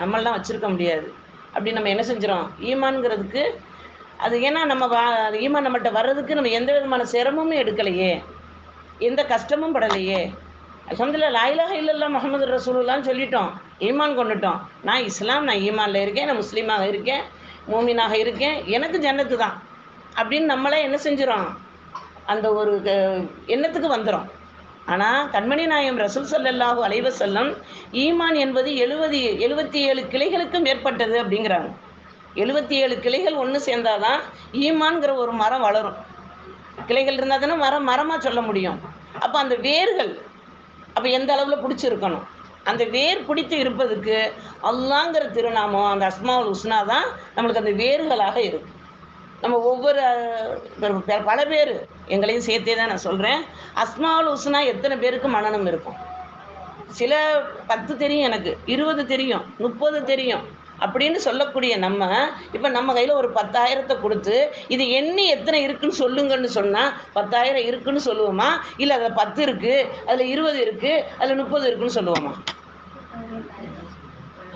நம்மளாம் வச்சுருக்க முடியாது. அப்படி நம்ம என்ன செஞ்சிடும் ஈமான்ங்கிறதுக்கு அது ஏன்னா நம்ம ஈமான் நம்மகிட்ட வர்றதுக்கு நம்ம எந்த விதமான சிரமமும் எடுக்கலையே, எந்த கஷ்டமும் படலையே. அல்ஹம்துலில்லாஹ் லா இலாஹ இல்லல்லாஹ் முஹம்மது ரசூலுல்லாஹ்னு சொல்லிட்டோம். ஈமான் கொண்டுட்டோம். நான் இஸ்லாம், நான் ஈமான்ல இருக்கேன், நான் முஸ்லீமாக இருக்கேன், மூமினாக இருக்கேன், எனக்கு ஜன்னத்து தான். அப்படின்னு நம்மளே என்ன செஞ்சிடும் அந்த ஒரு எண்ணத்துக்கு வந்துடும். ஆனால் கண்மணி நாயகம் ரசூல் ஸல்லல்லாஹு அலைஹி வஸல்லம் ஈமான் என்பது 77 கிளைகளுக்கும் மேற்பட்டது அப்படிங்கிறாங்க. 77 கிளைகள் ஒன்று சேர்ந்தாதான் ஈமான்கிற ஒரு மரம் வளரும். கிளைகள் இருந்தால் தானே மரமாக சொல்ல முடியும். அப்போ அந்த வேர்கள் அப்போ எந்த அளவில் பிடிச்சிருக்கணும், அந்த வேர் பிடித்து இருப்பதுக்கு அல்லாங்கிற திருநாமம் அந்த அஸ்மாவுல் ஹுஸ்னா தான் நம்மளுக்கு அந்த வேர்களாக இருக்குது. நம்ம ஒவ்வொரு பல பேர் எங்களையும் சேர்த்தே தான் நான் சொல்கிறேன். அஸ்மாவுல் ஹுஸ்னா எத்தனை பேருக்கு மனனம் இருக்கும்? சில 10 தெரியும், எனக்கு 20 தெரியும், 30 தெரியும் அப்படின்னு சொல்லக்கூடிய நம்ம இப்போ நம்ம கையில் ஒரு 10,000 கொடுத்து இது எண்ணி எத்தனை இருக்குன்னு சொல்லுங்கன்னு சொன்னால் 10,000 இருக்குன்னு சொல்லுவோமா? இல்லை அதில் 10 இருக்குது, அதில் 20 இருக்குது, அதில் 30 இருக்குன்னு சொல்லுவோமா?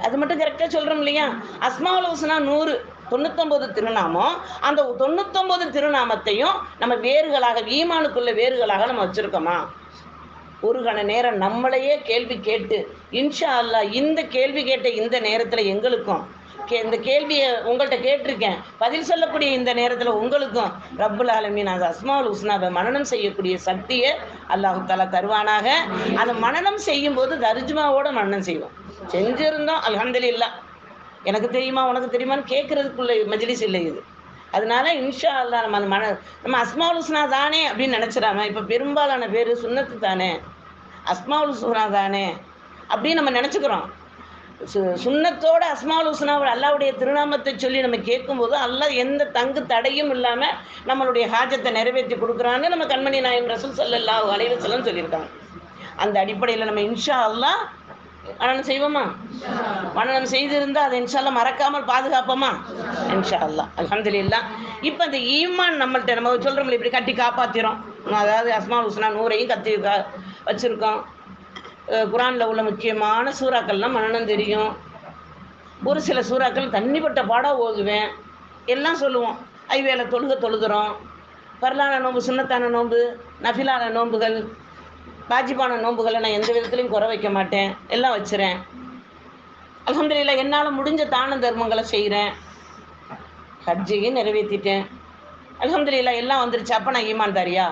அது மட்டும் கரெக்டாக சொல்கிறோம் இல்லையா? அஸ்மாவுல் ஹுஸ்னா 100 99 திருநாமம். அந்த 99 திருநாமத்தையும் நம்ம வேர்களாக ஈமானுக்குள்ள வேர்களாக நம்ம வச்சுருக்கோமா? ஒரு கண நேரம் நம்மளையே கேள்வி கேட்டு இன்ஷா அல்லாஹ் இந்த கேள்வி கேட்ட இந்த நேரத்தில் எங்களுக்கும் இந்த கேள்வியை உங்கள்கிட்ட கேட்டிருக்கேன், பதில் சொல்லக்கூடிய இந்த நேரத்தில் உங்களுக்கும் ரப்புல் ஆலமீன் அந்த அஸ்மாவுல் ஹுஸ்னாவை மனனம் செய்யக்கூடிய சக்தியை அல்லாஹ் தஆலா தருவானாக. அதை மனனம் செய்யும்போது தர்ஜுமாவோட மனனம் செய்வோம். செஞ்சுருந்தோம் அல்ஹம்துலில்லாஹ். எனக்கு தெரியுமா உனக்கு தெரியுமான்னு கேட்குறதுக்குள்ள மஜ்லிஸ் இல்லை இது. அதனால இன்ஷா அல்லாஹ் நம்ம அஸ்மாவுல் ஹுஸ்னா தானே அப்படின்னு நினச்சிடாம, இப்போ பெரும்பாலான பேர் சுன்னத்து தானே, அஸ்மாவுல் ஹுஸ்னா தானே அப்படின்னு நம்ம நினச்சிக்கிறோம். சுன்னத்தோட அஸ்மாவுல் ஹுஸ்னாவோட அல்லாஹ்வுடைய திருநாமத்தை சொல்லி நம்ம கேட்கும்போது அல்லாஹ் எந்த தங்கு தடையும் இல்லாமல் நம்மளுடைய ஹாஜத்தை நிறைவேற்றி கொடுக்குறான்னு நம்ம கண்மணி நாயகம் ரசூல் ஸல்லல்லாஹு அலைஹி வஸல்லம் சொல்லியிருக்காங்க. அந்த அடிப்படையில் நம்ம இன்ஷா அல்லாஹ் மனனம் செய்வோமா? மனனம் செய்திருந்தால் அதை இன்ஷா அல்லாஹ் மறக்காமல் பாதுகாப்போமா? இன்ஷா அல்லாஹ் அல்ஹம்துலில்லாஹ். இப்போ இந்த ஈமான் நம்மள்கிட்ட நம்ம சொல்கிறோம்ல இப்படி கட்டி காப்பாற்றிறோம். அதாவது அஸ்மாவுல் ஹுஸ்னா 100ஐயும் கத்தி வச்சுருக்கோம். குரானில் உள்ள முக்கியமான சூறாக்கள்லாம் மனனம் தெரியும். ஒரு சில சூறாக்கள் தண்ணிப்பட்ட பாடாக ஓதுவேன், எல்லாம் சொல்லுவோம். ஐவேளை தொழுகிறோம், பரலான நோன்பு, சுன்னத்தான நோன்பு, நஃபிலான நோன்புகள், வாஜிபான நோன்புகளை நான் எந்த விதத்துலையும் குறை வைக்க மாட்டேன், எல்லாம் வச்சுறேன். அல்ஹம்துலில்லாஹ் என்னால் முடிஞ்ச தான தர்மங்களை செய்கிறேன், ஹஜ்ஜையும் நிறைவேற்றிட்டேன். அல்ஹம்துலில்லாஹ் எல்லாம் வந்துருச்சு. அப்போ நான் ஈமான்தாரியா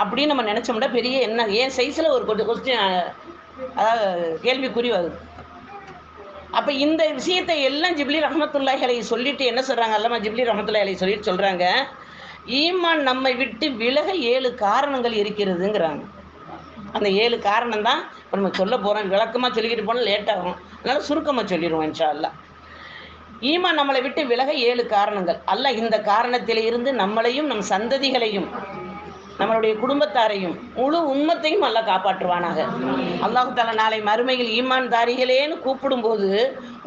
அப்படின்னு நம்ம நினச்சோம்னா பெரிய என்ன ஏன் சைஸில் ஒரு கொஸ்டின், அதாவது கேள்விக்குறி வருது. அப்போ இந்த விஷயத்தை எல்லாம் ஜிப்லி ரஹ்மத்துல்லாஹி அலைஹி சொல்லிட்டு என்ன சொல்கிறாங்க, அல்லாமா ஜிப்லி ரஹ்மத்துல்லாஹி அலைஹி சொல்லிட்டு சொல்கிறாங்க, ஈமான் நம்மை விட்டு விலக 7 காரணங்கள் இருக்கிறதுங்கிறாங்க. அந்த 7 காரணம் தான் இப்போ நம்ம சொல்ல போகிறோம். விளக்கமாக சொல்லிக்கிட்டு போனால் லேட் ஆகும், அதனால் சுருக்கமாக சொல்லிடுவோம் இன்ஷா அல்லாஹ். ஈமான் நம்மளை விட்டு விலக 7 காரணங்கள். அல்லாஹ் இந்த காரணத்தில் இருந்து நம்மளையும் நம் சந்ததிகளையும் நம்மளுடைய குடும்பத்தாரையும் முழு உம்மத்தையும் அல்லாஹ் காப்பாற்றுவானாக. அல்லாஹ் தஆலா நாளை மறுமையில் ஈமான் தாரிகளேன்னு கூப்பிடும்போது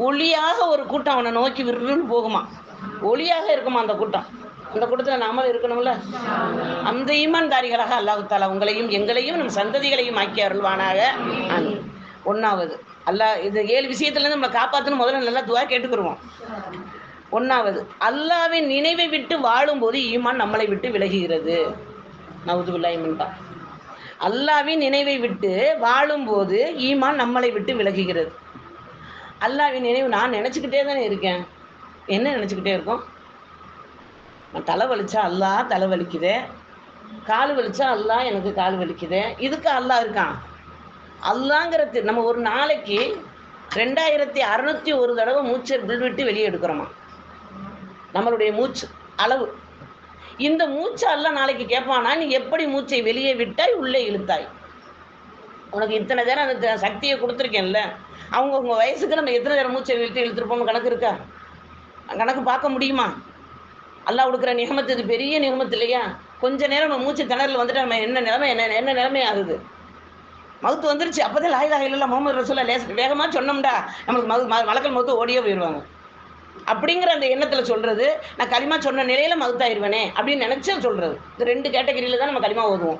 ஒளியாக ஒரு கூட்டம் அவனை நோக்கி விருன்னு போகுமா, ஒளியாக இருக்குமா அந்த கூட்டம். அந்த கூட்டத்தில் நாமளும் இருக்கணும்ல. அந்த ஈமான் தாரிகளாக அல்லாஹ் தஆலா உங்களையும் எங்களையும் நம் சந்ததிகளையும் ஆக்கி அருள்வானாக. ஒன்றாவது அல்லாஹ் இது 7 விஷயத்துலேருந்து நம்மளை காப்பாற்றணும். முதல்ல நல்லா துவா கேட்டுக்கிடுவோம். ஒன்றாவது, அல்லாஹ்வின் நினைவை விட்டு வாழும்போது ஈமான் நம்மளை விட்டு விலகுகிறது. நவுதுபில்லாஹி மின்ஹா. அல்லாஹ்வின் நினைவை விட்டு வாழும்போது ஈமான் நம்மளை விட்டு விலகுகிறது. அல்லாஹ்வின் நினைவு நான் நினச்சிக்கிட்டே தானே இருக்கேன். என்ன நினச்சிக்கிட்டே இருக்கோம்? நான் தலை வலிச்சா அல்லாஹ் தலை வலிக்குதே, கால் வலிச்சா அல்லாஹ் எனக்கு கால் வலிக்குதே. இதுக்கு அல்லாஹ் இருக்கான். அல்லாங்கிறது நம்ம ஒரு நாளைக்கு 2601 தடவை மூச்சை விட்டு வெளியே எடுக்கிறோமா, நம்மளுடைய மூச்சு அளவு. இந்த மூச்சை அல்லாஹ் நாளைக்கு கேட்பானா, நீ எப்படி மூச்சை வெளியே விட்டாய் உள்ளே இழுத்தாய்? உனக்கு இத்தனை நேரம் அந்த சக்தியை கொடுத்துருக்கேன்ல, அவங்கவுங்க வயசுக்கு நம்ம எத்தனை நேரம் மூச்சை இழுத்துருப்போம்னு கணக்கு இருக்கா? கணக்கு பார்க்க முடியுமா? அல்லாஹ் கொடுக்குற நிகமத்து இது பெரிய நிகமத்து இல்லையா? கொஞ்ச நேரம் நம்ம மூச்சு திணறல் வந்துட்டு நம்ம என்ன நிலைமை ஆகுது? மவுத்து வந்துருச்சு. அப்போ தான் லா இலாஹ இல்லல்லாஹ் முஹம்மது ரசூலுல்லாஹ் வேகமாக சொன்னோம்டா நம்மளுக்கு மலக்கல் மவுத்து ஓடியே போயிடுவாங்க. அப்படிங்கிற அந்த எண்ணத்தில் சொல்கிறது, நான் களிமா சொன்ன நிலையில் மவுத்தாயிருவேனே அப்படின்னு நினச்சா சொல்கிறது. இது 2 கேட்டகரியில் தான் நம்ம களிமா ஓதுவோம்.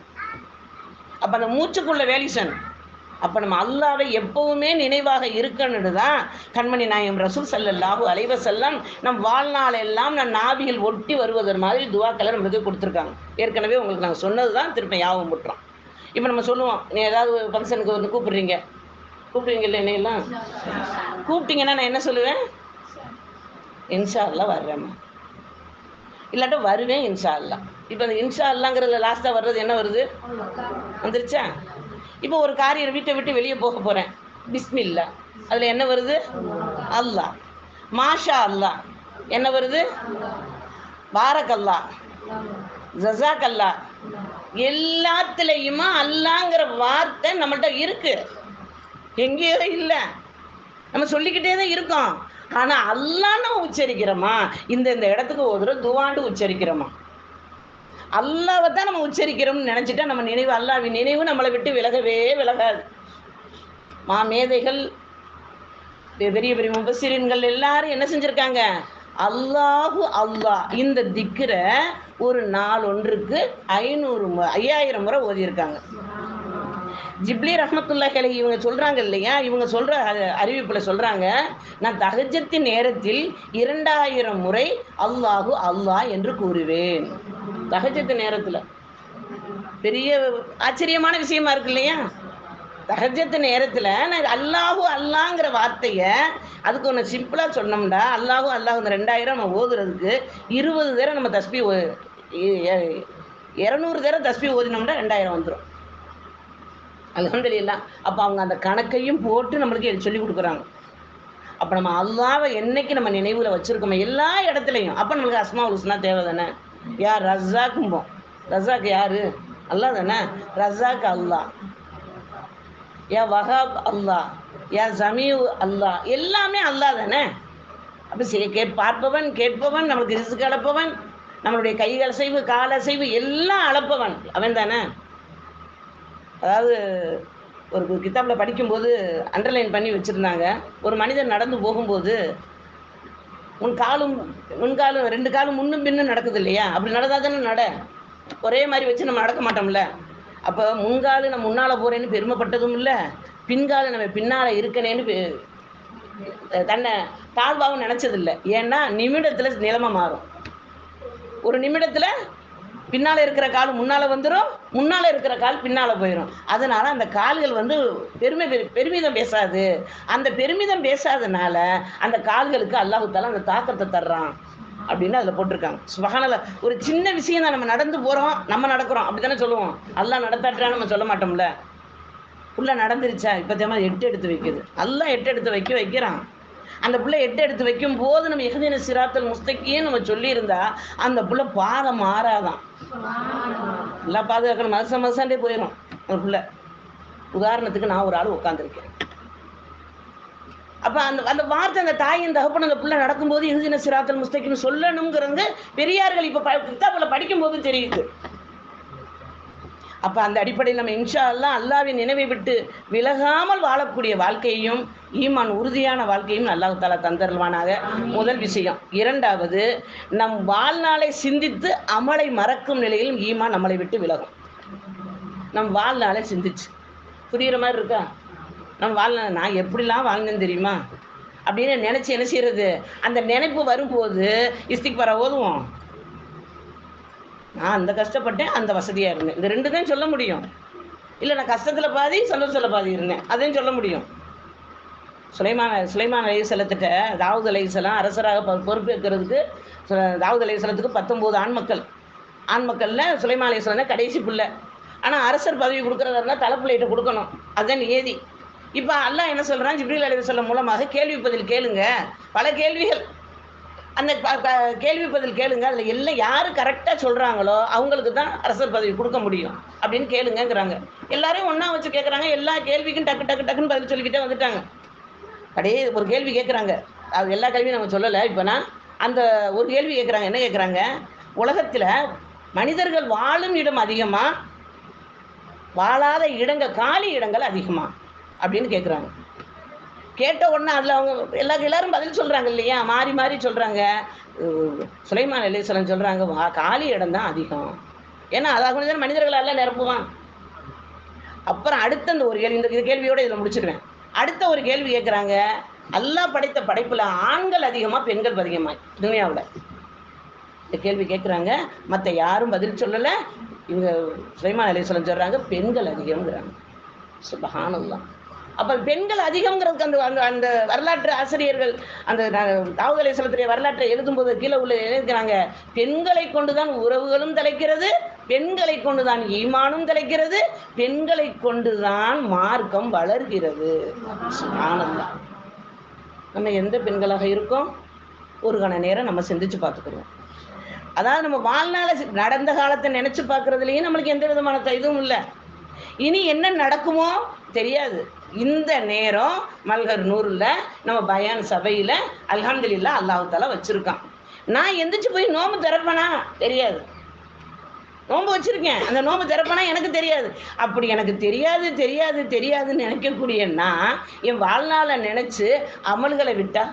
அப்போ அந்த மூச்சுக்குள்ள வேலிசன் அப்போ நம்ம அல்லாவை எப்பவுமே நினைவாக இருக்கணுன்னு தான் கண்மணி நாயகம் ரசூல் ஸல்லல்லாஹு அலைஹி வஸல்லம் நம் வாழ்நாள் எல்லாம் நம் நாபியில் ஒட்டி வருவதற்கு மாதிரி துவாக்களை நம்மளுக்கு கொடுத்துருக்காங்க. ஏற்கனவே உங்களுக்கு நாங்கள் சொன்னது தான் திரும்ப ஞாபகம் போட்டுறோம். இப்போ நம்ம சொல்லுவோம், நீ ஏதாவது ஃபங்க்ஷனுக்கு வந்து கூப்பிடுறீங்கல்ல, என்னையெல்லாம் கூப்பிட்டீங்கன்னா நான் என்ன சொல்லுவேன்? இன்ஷா அல்லாஹ் வர்றேம்மா, இல்லாட்ட வருவேன் இன்ஷா அல்லாஹ். இப்போ அந்த இன்ஷா அல்லாங்கிறதுல லாஸ்ட்டாக வர்றது என்ன வருது? வந்துருச்சா? இப்போ ஒரு காரியம் வீட்டை விட்டு வெளியே போக போகிறேன், பிஸ்மில்லா, அதில் என்ன வருது? அல்லாஹ். மாஷா அல்லாஹ் என்ன வருது? பாரக் அல்லாஹ், ஜஸாக் அல்லாஹ். எல்லாத்துலேயுமா அல்லாங்கிற வார்த்தை நம்மள்கிட்ட இருக்கு, எங்கேயோ இல்லை, நம்ம சொல்லிக்கிட்டே தான் இருக்கோம். ஆனால் அல்லான்னு நம்ம உச்சரிக்கிறோமா? இந்த இடத்துக்கு ஒரு தடவை துவாண்டு உச்சரிக்கிறோமா? அல்லாவை தான் நம்ம உச்சரிக்கிறோம்னு நினச்சிட்டா நம்ம நினைவு, அல்லாவின் நினைவு நம்மளை விட்டு விலகவே விலகாது. மேதைகள், பெரிய பெரிய முபஸ்ஸிரீன்கள் எல்லாரும் என்ன செஞ்சுருக்காங்க? அல்லாஹு அல்லாஹ் இந்த திக்ரை ஒரு நாள் ஒன்றுக்கு 5000 முறை ஓதியிருக்காங்க. ஜிப்லி ரஹ்மத்துல்லாஹி அலைஹி இவங்க சொல்கிறாங்க இல்லையா, இவங்க சொல்கிற அறிவிப்பில் சொல்கிறாங்க, நான் தஹஜ்ஜத்தின் நேரத்தில் 2000 முறை அல்லாஹு அல்லாஹ் என்று கூறுவேன். தஹஜ்ஜத்து நேரத்தில் பெரிய ஆச்சரியமான விஷயமா இருக்கு இல்லையா? தஹஜ்ஜத்து நேரத்தில் நான் அல்லாஹு அல்லாங்கிற வார்த்தையை, அதுக்கு ஒன்று சிம்பிளாக சொன்னோம்டா, அல்லாஹு அல்லாஹ் இந்த 2000 நம்ம ஓதுறதுக்கு 20 தடவை நம்ம தஸ்பீ 200 தடவை தஸ்பீ ஓதினோம்னா 2000 வந்துடும். அல்ஹம்துலில்லாஹ். அப்போ அவங்க அந்த கணக்கையும் போட்டு நம்மளுக்கு சொல்லி கொடுக்குறாங்க. அப்போ நம்ம அல்லாவை என்னைக்கு நம்ம நினைவில் வச்சுருக்கோமோ எல்லா இடத்துலையும், அப்போ நம்மளுக்கு அஸ்மாவுல் ஹுஸ்னா தேவை தானே. யார்? ரஸாக்கும்போம். ரஸாக் யார்? அல்லாஹ் தானே. ரஸாக் அல்லாஹ், யா வஹாப் அல்லாஹ், யா ஜமீஉ அல்லாஹ், எல்லாமே அல்லாஹ் தானே. அப்போ பார்ப்பவன், கேட்பவன், நம்மளுக்கு ரிஸ்க் அளப்பவன், நம்மளுடைய கைகள் அசைவு, கால அசைவு எல்லாம் அளப்பவன் அவன் தானே. அதாவது ஒரு கிதாபில் படிக்கும்போது அண்டர்லைன் பண்ணி வச்சுருந்தாங்க, ஒரு மனிதன் நடந்து போகும்போது முன்காலும் 2 காலும் முன்னும் பின்னும் நடக்குது இல்லையா? அப்படி நடந்தால் தானே நட, ஒரே மாதிரி வச்சு நம்ம நடக்க மாட்டோம்ல. அப்போ முன்காலு நம்ம முன்னால் போகிறேன்னு பெருமைப்பட்டதும் இல்லை, பின்காலு நம்ம பின்னால் இருக்கனேன்னு தன்னை தாழ்வாகவும் நினச்சதில்லை. ஏன்னா நிமிடத்தில் நிலைமை மாறும். ஒரு நிமிடத்தில் பின்னால் இருக்கிற கால் முன்னால் வந்துடும், முன்னால் இருக்கிற கால் பின்னால் போயிடும். அதனால் அந்த கால்கள் வந்து பெருமிதம் பேசாது. அந்த பெருமிதம் பேசாதனால அந்த கால்களுக்கு அல்லாஹ் தஆலா அந்த தாக்கத்தை தர்றான் அப்படின்னு அதில் போட்டிருக்காங்க. சுப்ஹானல்லாஹ். ஒரு சின்ன விஷயம் தான், நம்ம நடந்து போகிறோம், நம்ம நடக்கிறோம், அப்படி தானே சொல்லுவோம். அல்லாஹ் நடத்தாட்டான்னு நம்ம சொல்ல மாட்டோம்ல. புள்ள நடந்துருச்சா, இப்போ தேமா 8 எடுத்து வைக்குது, அல்லாஹ் 8 எடுத்து வைக்கிறான். அந்த புள்ள 8 எடுத்து வைக்கும் போது நம்ம இஹ்தின சிராத்தல் முஸ்தகீம் நம்ம சொல்லியிருந்தா அந்த புள்ள பாதம் மாறாதான். எல்லாம் பாதுகாக்கணும், மசாண்டே போயிடும் அந்த புள்ள. உதாரணத்துக்கு நான் ஒரு ஆள் உட்காந்துருக்கேன், அப்போ அந்த வார்த்தை அந்த தாயின் தகப்பன் அந்த புள்ள நடக்கும்போது இஹ்தின சிராத்தல் முஸ்தகீம் சொல்லணுங்கிறது பெரியார்கள் இப்போ கிதாபில் படிக்கும்போது தெரியுது. அப்போ அந்த அடிப்படையில் நம்ம இன்ஷா அல்லாஹ் அல்லாஹ்வின் நினைவை விட்டு விலகாமல் வாழக்கூடிய வாழ்க்கையையும் ஈமான் உறுதியான வாழ்க்கையும் அல்லாஹ் தஆலா தந்தருள்வானாக. முதல் விஷயம். இரண்டாவது, நம் வாழ்நாளை சிந்தித்து அமலை மறக்கும் நிலையிலும் ஈமான் நம்மளை விட்டு விலகும். நம் வாழ்நாளை சிந்திச்சு புரிகிற மாதிரி இருக்கா? நம் வாழ்நாள் நான் எப்படிலாம் வாழ்ந்தேன்னு தெரியுமா அப்படின்னு நினச்சி என்ன செய்கிறது? அந்த நினைப்பு வரும்போது இஸ்திக்பாரை ஓதுவோம். நான் அந்த கஷ்டப்பட்டேன், அந்த வசதியாக இருந்தேன், இந்த 2 தான் சொல்ல முடியும். இல்லை நான் கஷ்டத்தில் பாதி சந்தோஷத்தில் பாதி இருந்தேன், அதையும் சொல்ல முடியும். சுலைமான் அலைஹிஸ்ஸலாத்திட்ட தாவூத் அலைஹிஸ்ஸலாம் அரசராக பொறுப்பேற்கிறதுக்கு தாவூத் அலைஹிஸ்ஸலாத்துக்கு 19 ஆண்மக்களில் சுலைமான் அலைஹிஸ்ஸலாம் தான் கடைசி பிள்ளை. ஆனால் அரசர் பதவி கொடுக்குறதா இருந்தால் தலைப்பிள்ளைகிட்ட கொடுக்கணும், அதுதான் நியதி. இப்போ அல்லாஹ் என்ன சொல்கிறான்? ஜிப்ரீல் அலைஹிஸ்ஸலாம் மூலமாக கேள்வி பதில் கேளுங்க, பல கேள்விகள், அந்த கேள்வி பதில் கேளுங்க, அதில் எல்லாம் யார் கரெக்டாக சொல்கிறாங்களோ அவங்களுக்கு தான் அரசர் பதவி கொடுக்க முடியும் அப்படின்னு கேளுங்கிறாங்க. எல்லாரையும் ஒன்றா வச்சு கேட்குறாங்க. எல்லா கேள்விக்கும் டக்குன்னு பதில் சொல்லிக்கிட்டே வந்துட்டாங்க. அப்படியே ஒரு கேள்வி கேட்குறாங்க, அது எல்லா கேள்வியும் நம்ம சொல்லலை. இப்போ நான் அந்த ஒரு கேள்வி கேட்குறாங்க. என்ன கேட்குறாங்க? உலகத்தில் மனிதர்கள் வாழும் இடம் அதிகமா, வாழாத இடங்கள், காலி இடங்கள் அதிகமா அப்படின்னு கேட்குறாங்க. கேட்ட உடனே அதில் அவங்க எல்லாரும் பதில் சொல்கிறாங்க இல்லையா, மாறி மாறி சொல்கிறாங்க. சுலைமான் அலைஹிஸ்ஸலாம் சொல்கிறாங்க, காலி இடம் தான் அதிகம், ஏன்னா அதாக மனிதர்களெல்லாம் நிரப்புவான். அப்புறம் அடுத்த அந்த ஒரு கேள்வி, இந்த கேள்வியோட இதில் முடிச்சிடுவேன். அடுத்த ஒரு கேள்வி கேட்குறாங்க, அல்லாஹ் படைத்த படைப்புல ஆண்கள் அதிகமா பெண்கள் அதிகமா துனியாவில்? இந்த கேள்வி கேட்குறாங்க. மற்ற யாரும் பதில் சொல்லலை. இவங்க சுலைமான் அலைஹிஸ்ஸலாம் சொல்றாங்க பெண்கள் அதிகம்ங்கிறாங்க. சுப்ஹானல்லாஹ். அப்ப பெண்கள் அதிகம்ங்கிறதுக்கு அந்த அந்த அந்த வரலாற்று ஆசிரியர்கள் அந்த தாவூத் அலைஹிஸ்ஸலாத்துடைய வரலாற்றை எழுதும்போது கீழே உள்ள எழுதுகிறாங்க, பெண்களை கொண்டுதான் உறவுகளும் தலைக்கிறது, பெண்களை கொண்டுதான் ஈமானும் தலைக்கிறது, பெண்களை கொண்டுதான் மார்க்கம் வளர்கிறது. சுப்ஹானல்லாஹ். நம்ம எந்த பெண்களாக இருக்கோம்? ஒரு கண நேரம் நம்ம சிந்திச்சு பார்த்துக்கிறோம். அதாவது நம்ம வாழ்நாள நடந்த காலத்தை நினைச்சு பார்க்கறதுலயும் நம்மளுக்கு எந்த விதமான இதுவும் இல்லை. இனி என்ன நடக்குமோ தெரியாது. இந்த நேரம் மல்ஹர் நூறுல நம்ம பயான் சபையில அல்ஹம்துலில்லாஹ் அல்லாஹ் தஆலா வச்சிருக்கான். நான் எந்திரிச்சு போய் நோம்பு திறப்பேனா தெரியாது. நோம்பு வச்சிருக்கேன், அந்த நோம்பு திறப்பேனா எனக்கு தெரியாது. அப்படி எனக்கு தெரியாது தெரியாது தெரியாதுன்னு நினைக்கக்கூடிய நான் என் வாழ்நாளை நினைச்சு அமல்களை விட்டா,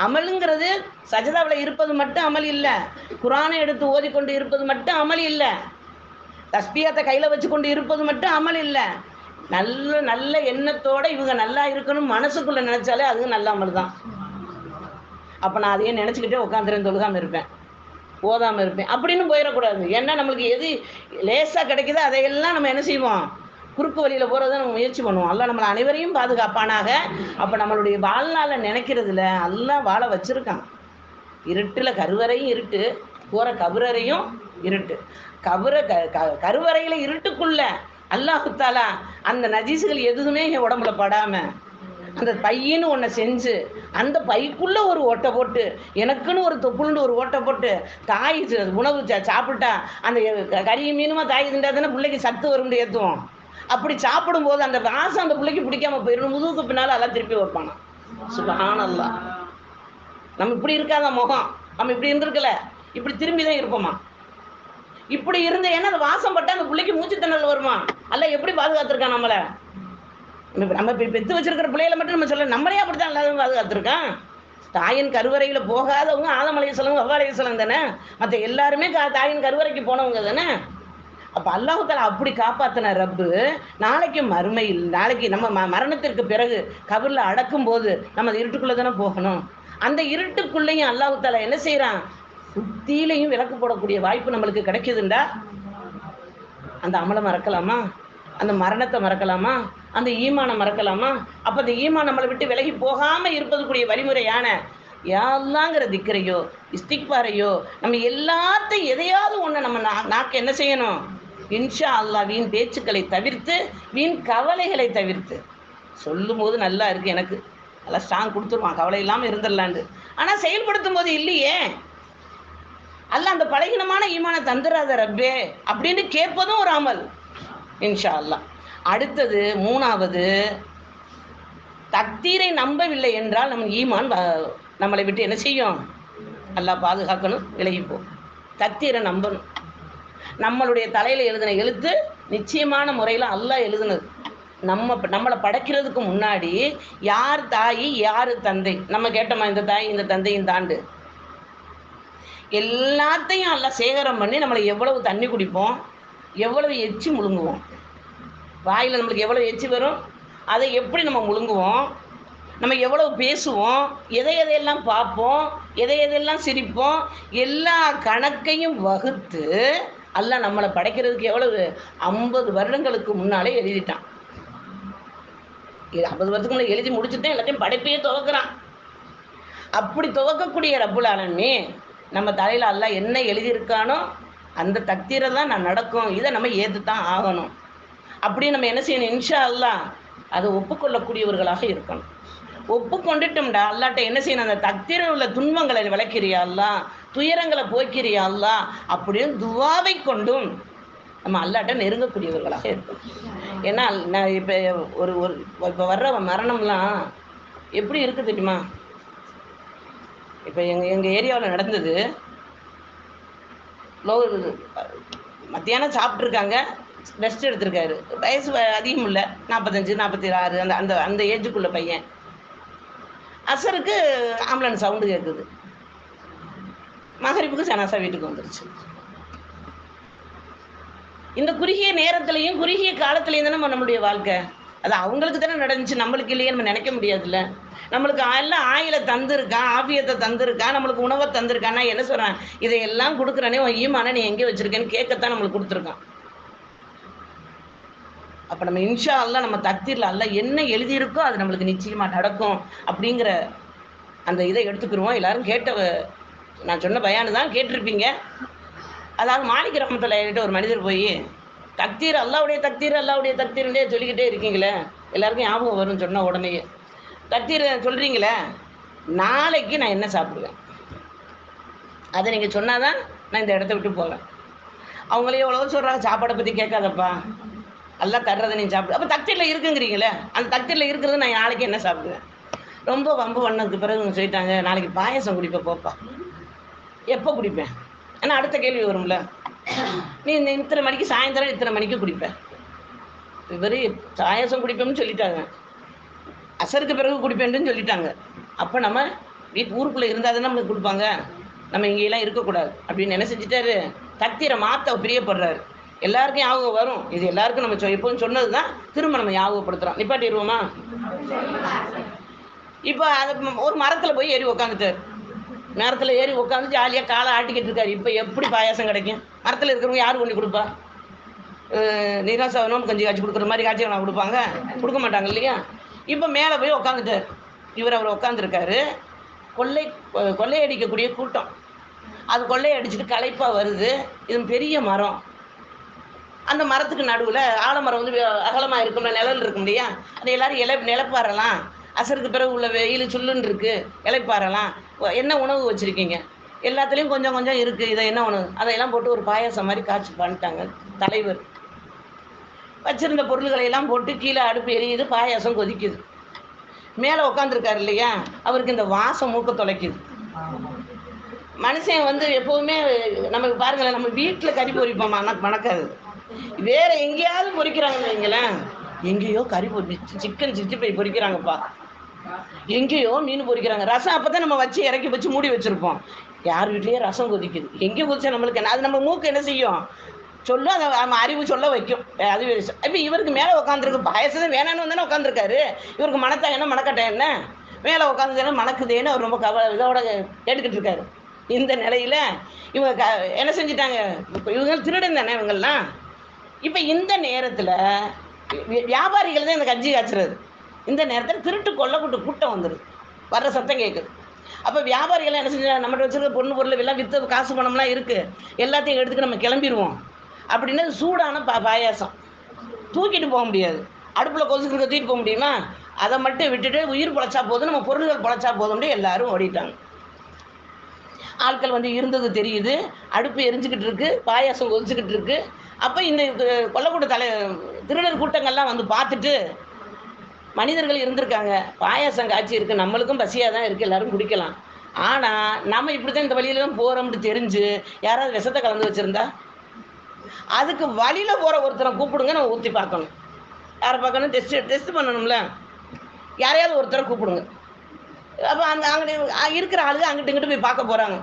அமலுங்கிறது சஜதாவில் இருப்பது மட்டும் அமல் இல்லை, குரானை எடுத்து ஓதிக்கொண்டு இருப்பது மட்டும் அமல் இல்லை, தஸ்பியாத்தை கையில் வச்சு கொண்டு இருப்பது மட்டும் அமல் இல்லை. நல்ல நல்ல எண்ணத்தோட இவங்க நல்லா இருக்கணும் மனசுக்குள்ள நினைச்சாலே அது நல்ல அமல் தான். அப்போ நான் அதையே நினச்சிக்கிட்டே உட்காந்துருந்தேன், தொழுகாமல் இருப்பேன், ஓதாமல் இருப்பேன் அப்படின்னு போயிடக்கூடாது. ஏன்னா நம்மளுக்கு எது லேசாக கிடைக்குதோ அதையெல்லாம் நம்ம என்ன செய்வோம், குறுக்கு வழியில் போகிறத நம்ம முயற்சி பண்ணுவோம். அல்லாஹ் நம்மளை அனைவரையும் பாதுகாப்பானாக. அப்போ நம்மளுடைய வாழ்நாளை நினைக்கிறதுல அல்லாஹ் வாழ வச்சிருக்கான். இருட்டில் கருவறையும் இருட்டு, போகிற கபுரையும் இருட்டு. கருவறையில் இருட்டுக்குள்ள அல்லாஹ் தஆலா அந்த நஜீசுகள் எதுவுமே என் உடம்புல படாமல் அந்த பையின்னு ஒன்றை செஞ்சு அந்த பைக்குள்ளே ஒரு ஓட்டை போட்டு எனக்குன்னு ஒரு தொப்புளுண்டு ஒரு ஓட்டை போட்டு தாய் உணவு சாப்பிட்டா அந்த கறி மீனுமா தாய் திண்டா தானே பிள்ளைக்கு சத்து வரும்னு ஏற்றுவோம். அப்படி சாப்பிடும்போது அந்த வாசம் அந்த பிள்ளைக்கு பிடிக்காம போயிடும். முதுகுக்கு பின்னால் எல்லாம் திருப்பி வைப்பானா. சுப்ஹானல்லாஹ். நம்ம இப்படி இருக்காத முகம், நம்ம இப்படி இருந்திருக்கல, இப்படி திரும்பி தான் இருப்போமா. இப்படி இருந்த ஏன்னா அந்த வாசம் பட்டா அந்த பிள்ளைக்கு மூச்சு திணறல் வருமா. அல்ல எப்படி பாதுகாத்திருக்கான் நம்மளை. நம்ம பெற்று வச்சிருக்கிற பிள்ளைகளை மட்டும் நம்ம சொல்ல, நம்மளே அப்படித்தான் எல்லாரும் பாதுகாத்திருக்கான். தாயின் கருவறையில் போகாதவங்க ஆதம் அலைஹிஸ்ஸலாம் ஹவ்வா அலைஹிஸ்ஸலாம் தானே, மற்ற எல்லாருமே தாயின் கருவறைக்கு போனவங்க தானே. அப்போ அல்லாஹ் தஆலா அப்படி காப்பாற்றின ரப்பு நாளைக்கு மறுமையில், நாளைக்கு நம்ம மரணத்திற்கு பிறகு கபரில் அடக்கும் போது நம்ம இருட்டுக்குள்ளே தானே போகணும். அந்த இருட்டுக்குள்ளேயும் அல்லாஹ் தஆலா என்ன செய்கிறான், சுத்திலையும் விளக்கு போடக்கூடிய வாய்ப்பு நம்மளுக்கு கிடைக்குதுண்டா, அந்த அமலை மறக்கலாமா, அந்த மரணத்தை மறக்கலாமா, அந்த ஈமானை மறக்கலாமா. அப்போ அந்த ஈமான் நம்மளை விட்டு விலகி போகாமல் இருப்பதுக்குரிய வழிமுறையான யா அல்லாஹ்ங்கிற திக்ரையோ இஸ்திக்பாரையோ நம்ம எல்லாத்தையும் எதையாவது ஒன்று நம்ம நாக்கு என்ன செய்யணும், இன்ஷா அல்லாஹ் வீண் பேச்சுக்களை தவிர்த்து, வீண் கவலைகளை தவிர்த்து. சொல்லும் போது நல்லா இருக்குது, எனக்கு நல்லா ஸ்ட்ராங் கொடுத்துருவான், கவலை இல்லாமல் இருந்துடலாண்டு. ஆனால் செயல்படுத்தும் போது இல்லையே, அல்ல அந்த பலகீனமான ஈமான தந்துராத ரப்பே அப்படின்னு கேட்பதும் ஒரு அமல். இன்ஷா அல்லாஹ். அடுத்தது மூணாவது, தக்தீரை நம்பவில்லை என்றால் நம் ஈமான் நம்மளை விட்டு என்ன செய்யும், அல்லாஹ் பாதுகாக்கணும், விலகிப்போம். தக்தீரை நம்பணும். நம்மளுடைய தலையில் எழுதின எழுத்து நிச்சயமான முறையில் அல்லாஹ் எழுதுனது. நம்மளை படைக்கிறதுக்கு முன்னாடி யார் தாய் யார் தந்தை நம்ம கேட்டோமா, இந்த தாய் இந்த தந்தையின் தாண்டு எல்லாத்தையும் எல்லாம் சேகரம் பண்ணி நம்மளை எவ்வளவு தண்ணி குடிப்போம், எவ்வளவு எச்சி முழுங்குவோம், வாயில் நம்மளுக்கு எவ்வளோ எச்சி வரும், அதை எப்படி நம்ம முழுங்குவோம், நம்ம எவ்வளவு பேசுவோம், எதையெல்லாம் பார்ப்போம், எதையெல்லாம் சிரிப்போம், எல்லா கணக்கையும் வகுத்து அல்லாஹ் நம்மளை படைக்கிறதுக்கு எவ்வளவு 50 வருடங்களுக்கு முன்னாலே எழுதிட்டான். 50 வருடத்துக்கு முன்னாடி எழுதி முடிச்சுட்டு எல்லாத்தையும் படைப்பையே துவக்கிறான். அப்படி துவக்கக்கூடிய ரப்புல் ஆலமீன் நம்ம தலையில் அல்லாஹ் என்ன எழுதியிருக்கானோ அந்த தக்தீரை தான் நான் நடக்கும், இதை நம்ம ஏற்று தான் ஆகணும். அப்படி நம்ம என்ன செய்யணும், இன்ஷா அல்லாஹ் அதை ஒப்புக்கொள்ளக்கூடியவர்களாக இருக்கணும். ஒப்புக்கொண்டுட்டோம்டா அல்லாட்ட என்ன செய்யணும், அந்த தக்தீரில் உள்ள துன்பங்களை விளக்கிறியா அல்லாஹ், துயரங்களை போய்க்கிறியா அல்லாஹ் அப்படின்னு துவாவை கொண்டும் நம்ம அல்லாட்ட நெருங்கக்கூடியவர்களாக இருக்கணும். ஏன்னா நான் இப்போ வர்ற மரணம்லாம் எப்படி இருக்குது தெரியுமா. இப்போ எங்கள் ஏரியாவில் நடந்தது, மத்தியானம் சாப்பிட்ருக்காங்க, ரெஸ்ட் எடுத்திருக்காரு, வயசு அதிகம் இல்லை, 45 46 அந்த அந்த அந்த ஏஜுக்குள்ள பையன். அசருக்கு ஆம்புலன்ஸ் சவுண்டு கேட்குது, மகரிப்புக்கு ஜனாசா வீட்டுக்கு வந்துருச்சு. இந்த குறுகிய நேரத்திலையும் குறுகிய காலத்திலையும் தானே நம்மளுடைய வாழ்க்கை. அது அவங்களுக்கு தானே நடந்துச்சு, நம்மளுக்கு இல்லையே நம்ம நினைக்க முடியாதுல்ல. நம்மளுக்கு எல்லாம் ஆயில தந்திருக்கான், ஆபியத்தை தந்திருக்கான், நம்மளுக்கு உணவை தந்திருக்கான்னா என்ன சொல்றான், இதையெல்லாம் கொடுக்குறானே உன் ஈமான நீ எங்கே வச்சிருக்கேன்னு கேட்கத்தான் நம்மளுக்கு கொடுத்துருக்கான். அப்ப நம்ம இன்ஷா அல்லாஹ் நம்ம தக்தீர்ல அல்லாஹ் என்ன எழுதியிருக்கோ அது நம்மளுக்கு நிச்சயமா நடக்கும் அப்படிங்கிற அந்த இதை எடுத்துக்கிருவோம். எல்லாரும் நான் சொன்ன பயானு தான் கேட்டிருப்பீங்க. அதாவது மாலிக் ரஹ்மத்துல்லாஹி ஒரு மனிதர் போய் தக்தீர் அல்லாவுடைய தக்தீர்னே சொல்லிக்கிட்டே இருக்கீங்களே, எல்லாருக்கும் ஞாபகம் வரும் சொன்ன உடனேயே. தக்தீர் சொல்கிறீங்களே, நாளைக்கு நான் என்ன சாப்பிடுவேன் அதை நீங்கள் சொன்னாதான் நான் இந்த இடத்த விட்டு போவேன். அவங்களே எவ்வளோ சொல்கிறாங்க, சாப்பாடை பற்றி கேட்காதப்பா, எல்லாம் தர்றதை நீ சாப்பிடு. அப்போ தக்தீரில் இருக்குங்கிறீங்களே, அந்த தக்தீரில் இருக்கிறது நான் நாளைக்கு என்ன சாப்பிடுவேன். ரொம்ப வம்பு பண்ணதுக்கு பிறகு சொல்லிட்டாங்க, நாளைக்கு பாயசம் குடிப்பேன். போப்பா, எப்போ குடிப்பேன்? ஏன்னா அடுத்த கேள்வி வரும்ல, நீ இந்த இத்தனை மணிக்கு சாயந்தரம் இத்தனை மணிக்கு குடிப்பேன். இவர் பாயசம் குடிப்பேன்னு சொல்லிட்டாங்க, அசருக்கு பிறகு குடிப்பேன்னு சொல்லிட்டாங்க. அப்போ நம்ம ஊருக்குள்ளே இருந்தால் தானே நம்மளுக்கு கொடுப்பாங்க, நம்ம இங்கேயெல்லாம் இருக்கக்கூடாது அப்படின்னு என்ன செஞ்சிட்டாரு, தக்தீரை மாற்ற பிரியப்படுறாரு. எல்லாருக்கும் ஞாபகம் வரும், இது எல்லாருக்கும் நம்ம எப்போதும் சொன்னது தான் திரும்ப நம்ம ஞாபகப்படுத்துகிறோம். நிப்பாட்டிடுவோமா? இப்போ அது ஒரு மரத்தில் போய் ஏறி உக்காந்துட்டார். மரத்தில் ஏறி உட்காந்து ஜாலியாக காலை ஆட்டிக்கிட்டு இருக்காரு. இப்போ எப்படி பாயாசம் கிடைக்கும்? மரத்தில் இருக்கிறவங்க யார் கொண்டு கொடுப்பா? நீராசாவனம் கொஞ்சம் காய்ச்சி கொடுக்குற மாதிரி காய்ச்சி நான் கொடுப்பாங்க? கொடுக்க மாட்டாங்க இல்லையா? இப்போ மேலே போய் உக்காந்துட்டார். அவர் உட்காந்துருக்காரு. கொள்ளையடிக்கக்கூடிய கூட்டம், அது கொள்ளையடிச்சிட்டு களைப்பாக வருது. இது பெரிய மரம், அந்த மரத்துக்கு நடுவில் ஆலமரம் வந்து அகலமாக இருக்கும்ல, நிழல் இருக்கும் இல்லையா? அதை எல்லோரும் நிலப்பாறலாம். அசருக்கு பிறகு உள்ள வெயில் சுல்லுன்னு இருக்குது, இலைப்பாறலாம். என்ன உணவு வச்சுருக்கீங்க? எல்லாத்துலேயும் கொஞ்சம் கொஞ்சம் இருக்குது, இதை என்ன உணவு? அதையெல்லாம் போட்டு ஒரு பாயாசம் மாதிரி காய்ச்சி பண்ணிட்டாங்க. தலைவர் வச்சுருந்த பொருள்களை எல்லாம் போட்டு கீழே அடுப்பு எரியுது, பாயாசம் கொதிக்குது. மேலே உட்காந்துருக்காரு இல்லையா, அவருக்கு இந்த வாசம் மூக்க தொலைக்குது. மனுஷன் வந்து எப்போவுமே நமக்கு பாருங்களேன், நம்ம வீட்டில் கறி பொரிப்போமா, மணக்காது. வேற எங்கேயாவது பொரிக்கிறாங்கன்னு வைங்களேன், எங்கேயோ கறி சிக்கன் 65 பொரிக்கிறாங்கப்பா, எங்கேயோ மீன் பொரிக்கிறாங்க. ரசம் அப்போ தான் நம்ம வச்சு இறக்கி வச்சு மூடி வச்சுருப்போம். யார் வீட்லேயே ரசம் கொதிக்குது, எங்கே கொதிச்சா நம்மளுக்கு என்ன? அது நம்ம மூக்கு என்ன செய்யும்? சொல்லும், அதை நம்ம அறிவு சொல்ல வைக்கும். அது இப்போ இவருக்கு மேலே உட்காந்துருக்கு, பாயசத்தை வேணான்னு வந்தானே உட்காந்துருக்காரு. இவருக்கு மணத்தா என்ன மணக்கட்டை என்ன, மேலே உட்காந்துதானே மணக்குதேன்னு அவர் ரொம்ப இதோட கேட்டுக்கிட்டு இருக்காரு. இந்த நிலையில் இவங்க என்ன செஞ்சிட்டாங்க, இப்போ இவங்க திருடன் தானே இவங்கெல்லாம். இப்போ இந்த நேரத்தில் வியாபாரிகள் தான் இந்த கஞ்சி காய்ச்சுறது. இந்த நேரத்தில் திருட்டு கொள்ளக்கூட்டு கூட்டம் வந்துடுது, வர்ற சத்தம் கேட்குது. அப்போ வியாபாரிகள்லாம் என்ன செஞ்சாங்க, நம்மகிட்ட வச்சுருக்க பொருள் எல்லாம் விற்று காசு பணம்லாம் இருக்குது, எல்லாத்தையும் எடுத்துக்க நம்ம கிளம்பிடுவோம் அப்படின்னு சூடான பாயாசம் தூக்கிட்டு போக முடியாது, அடுப்பில் கொதிச்சுக்க தூக்கிட்டு போக முடியுமா? அதை மட்டும் விட்டுட்டு உயிர் பொழைச்சா போதும், நம்ம பொருள்கள் பொழைச்சா போதும்னு எல்லாரும் ஓடிட்டாங்க. ஆட்கள் வந்து இருந்தது தெரியுது, அடுப்பு எரிஞ்சுக்கிட்டு இருக்கு, பாயாசம் கொதிச்சுக்கிட்டு இருக்கு. அப்போ இந்த கொல்லக்கூட்ட திருடர் கூட்டங்கள்லாம் வந்து பார்த்துட்டு, மனிதர்கள் இருந்திருக்காங்க, பாயாசம் காய்ச்சி இருக்குது, நம்மளுக்கும் பசியாக தான் இருக்குது, எல்லோரும் குடிக்கலாம். ஆனால் நம்ம இப்படி தான் இந்த வழியிலாம் போகிறோம்னு தெரிஞ்சு யாராவது விஷத்தை கலந்து வச்சுருந்தா, அதுக்கு வழியில் போகிற ஒருத்தரை கூப்பிடுங்க, நம்ம ஊற்றி பார்க்கணும். யாரை பார்க்கணும்? டெஸ்ட் பண்ணணும்ல. யாரையாவது ஒருத்தரை கூப்பிடுங்க. அப்போ அங்கே இருக்கிற ஆளுங்க அங்கிட்டு இங்கிட்டு போய் பார்க்க போகிறாங்க.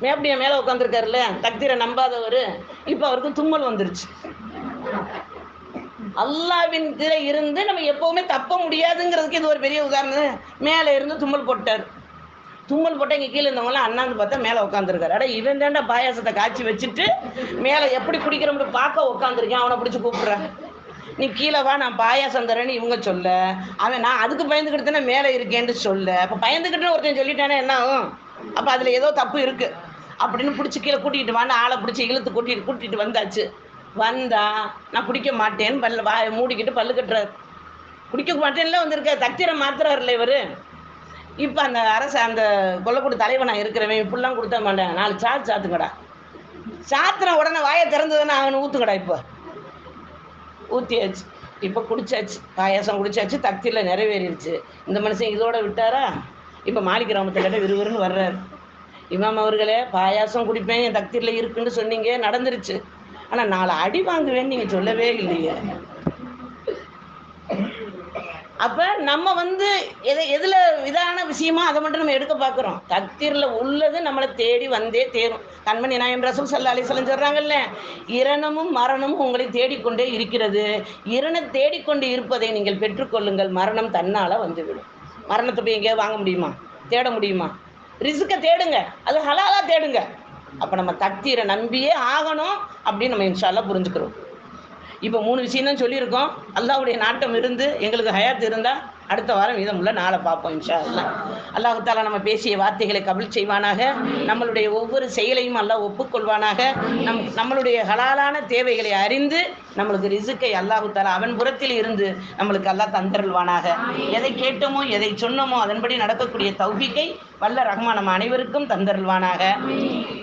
மேப்படியா மேலே உட்காந்துருக்காருல்ல, தக்தீரை நம்பாதவர், இப்போ அவருக்கு தும்மல் வந்துருச்சு. அல்லாவின் திரை இருந்து நம்ம எப்போவுமே தப்ப முடியாதுங்கிறதுக்கு இது ஒரு பெரிய உதாரணம். மேலே இருந்து தும்மல் போட்டார். தும்மல் போட்டால் இங்கே கீழே இருந்தவங்களாம் அண்ணாந்து பார்த்தா மேலே உட்காந்துருக்காரு. அட இவன் தாண்டா பாயாசத்தை காய்ச்சி வச்சுட்டு மேலே எப்படி குடிக்கிறோம்னு பார்க்க உட்காந்துருக்கேன், அவனை பிடிச்சி கூப்பிட்றேன். நீ கீழே வா, நான் பாயாசம் தரேன்னு இவங்க சொல்ல, அவன் நான் அதுக்கு பயந்துக்கிட்டு தானே மேலே இருக்கேன்னு சொல்ல. அப்போ பயந்துக்கிட்டு ஒருத்தன் சொல்லிட்டானே என்ன ஆகும்? அப்போ அதில் ஏதோ தப்பு இருக்குது அப்படின்னு பிடிச்சி கீழே கூட்டிகிட்டு வான்னு ஆளை பிடிச்சி இழுத்து கூட்டிகிட்டு வந்தாச்சு. வந்தா நான் குடிக்க மாட்டேன்னு மூடிக்கிட்டு பல்லு கட்டுறாரு. குடிக்க மாட்டேன்ல வந்திருக்க, தக்தீரை மாத்துறாருல்ல இவர். இப்போ அந்த அந்த கொல்லக்கூட தலைவனாக இருக்கிறவன் இப்படிலாம் கொடுத்த மாட்டேன், 4 சாத்துக்கடா, சாத்தின உடனே வாயை திறந்ததுன்னா அவனை ஊற்றுக்கடா. இப்போ ஊற்றியாச்சு, இப்போ குடிச்சாச்சு, பாயாசம் குடிச்சாச்சு, தக்தீரில் நிறைவேறிடுச்சு. இந்த மனுஷன் இதோட விட்டாரா? இப்போ மாலிக் ரஹ்மத்துல்லாஹி விறுவிறுன்னு வர்றாரு. இமாம் அவர்களே, பாயாசம் குடிப்பேன் என் தக்தீரில் இருக்குன்னு சொன்னீங்க, நடந்துருச்சு. ஆனால் 4 அடி வாங்குவேன்னு நீங்கள் சொல்லவே இல்லையே. அப்ப நம்ம எதுல இதான விஷயமா அதை மட்டும் நம்ம எடுக்க பார்க்கிறோம். தக்தீர்ல உள்ளது நம்மளை தேடி வந்தே தேரும். கண்மணி நாயம் ரசூல் ஸல்லல்லாஹு அலைஹி வஸல்லம் சொல்றாங்கல்ல, இரணமும் மரணமும் உங்களை தேடிக்கொண்டே இருக்கிறது. இரணம் தேடிக்கொண்டு இருப்பதை நீங்கள் பெற்றுக்கொள்ளுங்கள், மரணம் தன்னால வந்துவிடும். மரணத்தை போய் எங்கேயாவது வாங்க முடியுமா? தேட முடியுமா? ரிஸ்க தேடுங்க, அது ஹலாலா தேடுங்க. அப்ப நம்ம தக்தீரை நம்பியே ஆகணும் அப்படின்னு நம்ம இன்ஷா அல்லாஹ் புரிஞ்சுக்கிறோம். இப்போ 3 விஷயம் தான் சொல்லியிருக்கோம். அல்லாஹ்வுடைய நாட்டம் இருந்து எங்களுக்கு ஹயாத் இருந்தால் அடுத்த வாரம் மீதமுள்ள நாளை பார்ப்போம் இன்ஷா அல்லாஹ். அல்லாஹ் தஆலா நம்ம பேசிய வார்த்தைகளை கபூல் செய்வானாக. நம்மளுடைய ஒவ்வொரு செயலையும் அல்லாஹ் ஒப்புக்கொள்வானாக. நம்மளுடைய ஹலாலான தேவைகளை அறிந்து நம்மளுக்கு ரிசுக்கை அல்லாஹ் தஆலா அவன் புறத்தில் இருந்து நம்மளுக்கு அல்லாஹ் தந்தருள்வானாக. எதை கேட்டோமோ எதை சொன்னோமோ அதன்படி நடக்கக்கூடிய தௌஃபீக்கை வல்ல ரஹ்மான் நம்ம அனைவருக்கும் தந்தருள்வானாக.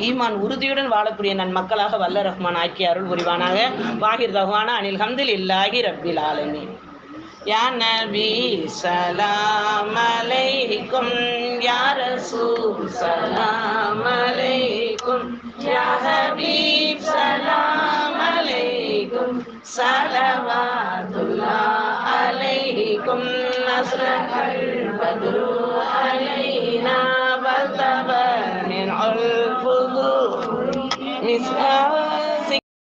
ஈமான் உறுதியுடன் வாழக்கூடிய நன்மக்களாக வல்ல ரஹ்மான் ஆக்கி அருள் புரிவானாக. வாஹிர் தஹ்வானா அனில் ஹம்துலில்லாஹி ரப்பில் ஆலமீன். யா நபி சலாம் அலைக்கும், யா ரசூல் சலாம் அலைக்கும், யா ஹபீப் சலாம் அலைக்கும், ஸலவாத்துல்லாஹ் அலைக்கும், அஸ்ரகல் பத்ரு அலைனா வதபனில் உல்ஃபுது மிஸ்ஹா